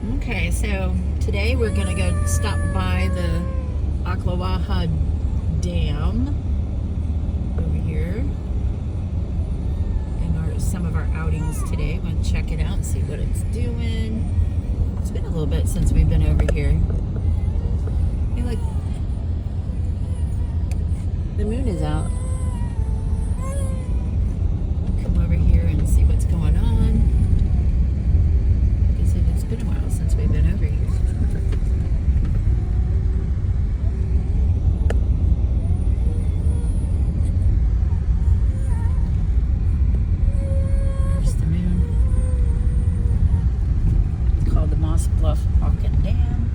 Okay, so today we're gonna go stop by the Ocklawaha Dam over here in some of our outings today. We're gonna check it out and see what it's doing. It's been a little bit since we've been over here. Hey, look, the moon is out. Come over here and see what's going on. Like I said, it's been a while since we've been over here. There's the moon. It's called the Bluff Dam.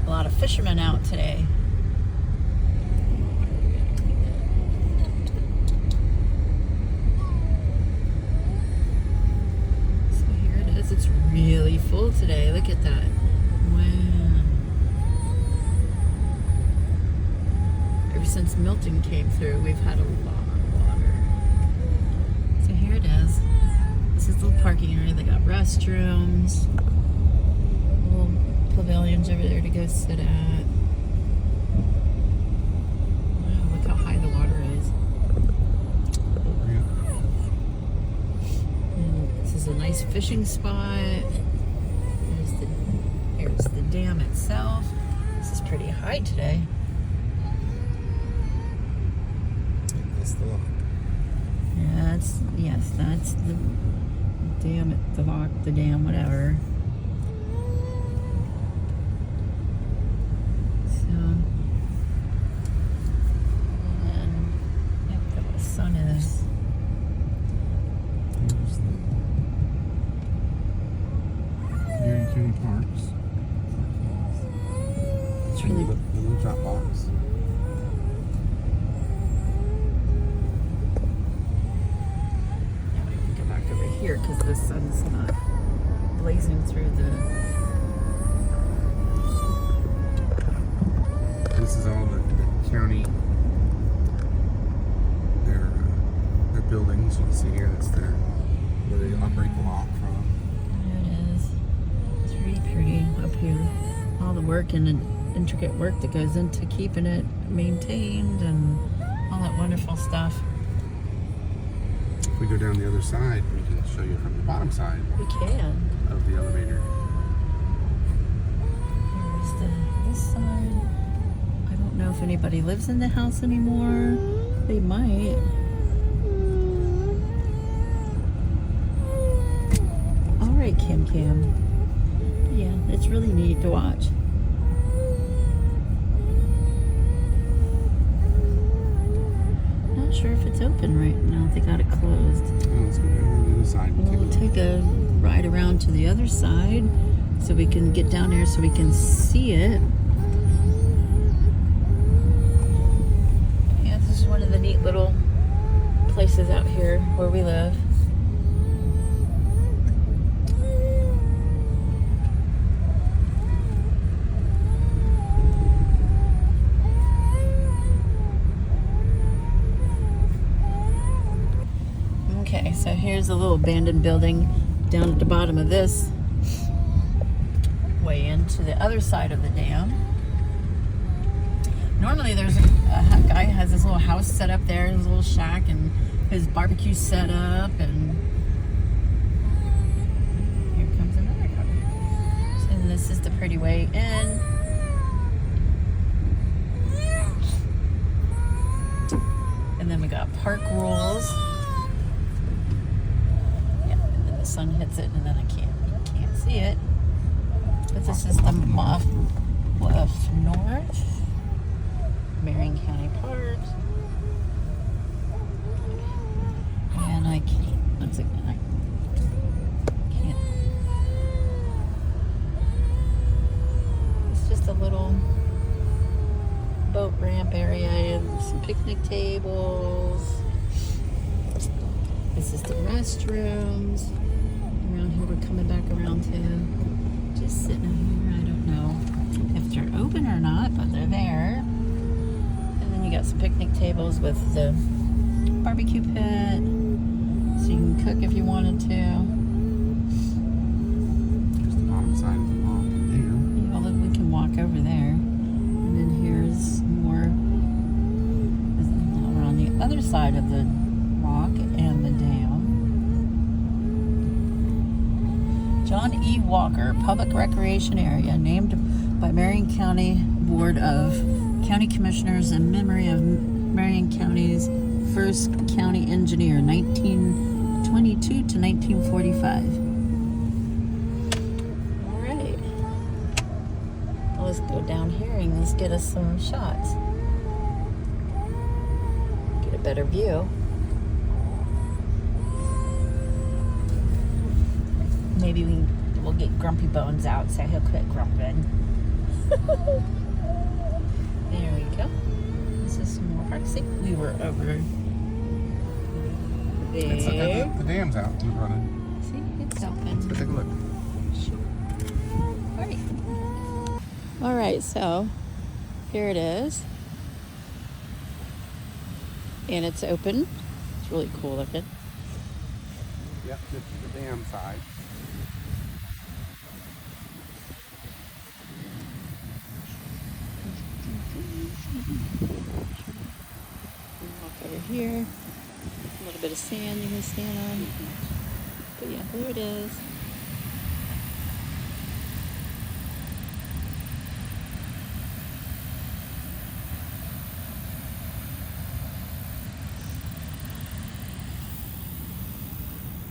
A lot of fishermen out today. It's really full today. Look at that. Wow. Ever since Milton came through, we've had a lot of water. So here it is. This is the little parking area. They got restrooms, little pavilions over there to go sit at. Wow, look how high the water is. This is a nice fishing spot. Here's the dam itself. This is pretty high today. That's the lock. Yeah, that's the dam, the lock, the dam, whatever. So, and look at what the sun is. Parks. It's really the little drop box. Now we can go back over here because the sun's not blazing through the. This is all the county. Their buildings. You can see here. That's where they operate the lock from. Pretty up here. All the work and the intricate work that goes into keeping it maintained and all that wonderful stuff. If we go down the other side, we can show you from the bottom side. We can. Of the elevator. Here's this side. I don't know if anybody lives in the house anymore. They might. All right, Kim. Yeah, it's really neat to watch. Not sure if it's open right now. They got it closed. Oh, let's go down to the other side. We'll take a ride around to the other side so we can get down there so we can see it. Yeah, this is one of the neat little places out here where we live. Okay, so here's a little abandoned building down at the bottom of this, way into the other side of the dam. Normally there's a guy who has his little house set up there, his little shack, and his barbecue set up, and here comes another car. So this is the pretty way in. And then we got park rules. The sun hits it and then you can't see it. But this is the Bluff North, Marion County Park. And I can't, once again, I can't. It's just a little boat ramp area and some picnic tables. This is the restrooms. Around here, we're coming back around to just sitting here. I don't know if they're open or not, but they're there. And then you got some picnic tables with the barbecue pit, so you can cook if you wanted to. John E. Walker Public Recreation Area, named by Marion County Board of County Commissioners in memory of Marion County's first county engineer, 1922 to 1945. All right. Well, let's go down here and let's get us some shots. Get a better view. Maybe we'll get Grumpy Bones out so he'll quit grumping. There we go. This is some more park. See, we were over there. The dam's out. Keep running. See, it's open. Let's go take a look. All right. All right, so here it is. And it's open. It's really cool looking. Yep, this is the dam side. Walk over here. A little bit of sand you can stand on. But yeah, there it is.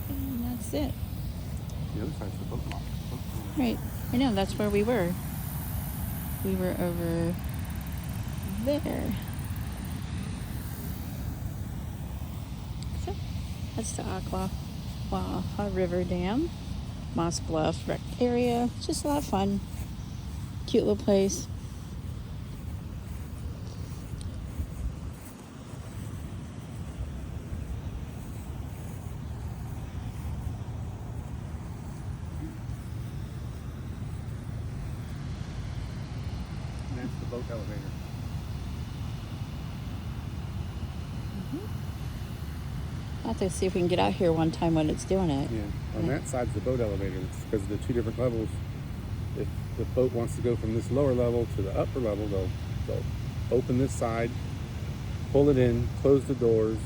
And that's it. The other side's the boat launch. Right. I know, that's where we were. We were over there. So, that's the Aqua River Dam. Moss Bluff Rec Area. It's just a lot of fun. Cute little place. And that's the boat elevator. I'll have to see if we can get out here one time when it's doing it. Yeah, on that side's the boat elevator. It's because of the two different levels. If the boat wants to go from this lower level to the upper level, they'll open this side, pull it in, close the doors,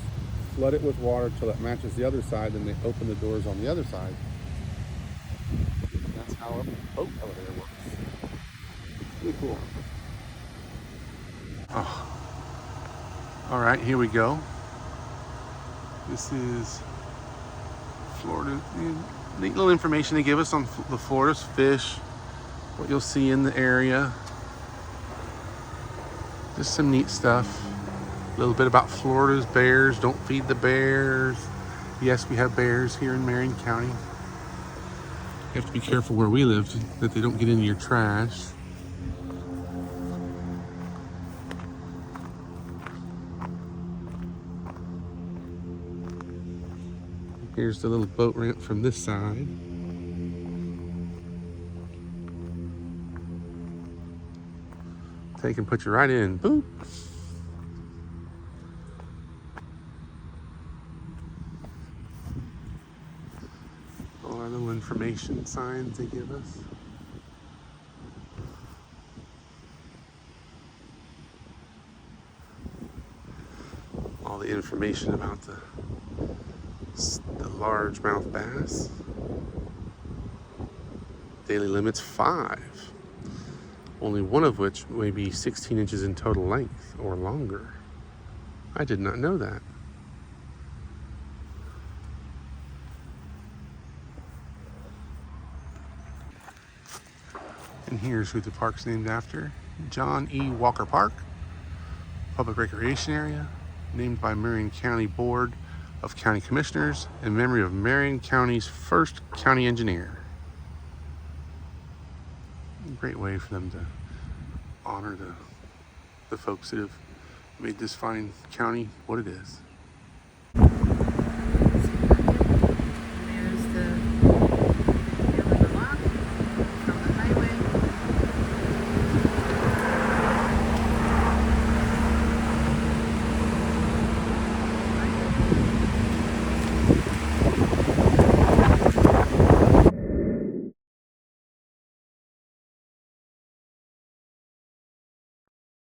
flood it with water till it matches the other side, then they open the doors on the other side. That's how a boat elevator works. Really cool. Oh. All right, here we go. This is Florida. Neat little information they give us on the Florida's fish, what you'll see in the area. Just some neat stuff. A little bit about Florida's bears. Don't feed the bears. Yes, we have bears here in Marion County. You have to be careful where we live that they don't get into your trash. Here's the little boat ramp from this side. Take and put you right in. Boop. All our little information signs they give us. All the information about the largemouth bass. Daily limit's 5. Only one of which may be 16 inches in total length or longer. I did not know that. And here's who the park's named after. John E. Walker Park, public recreation area, named by Marion County Board of County Commissioners in memory of Marion County's first county engineer. A great way for them to honor the folks that have made this fine county what it is.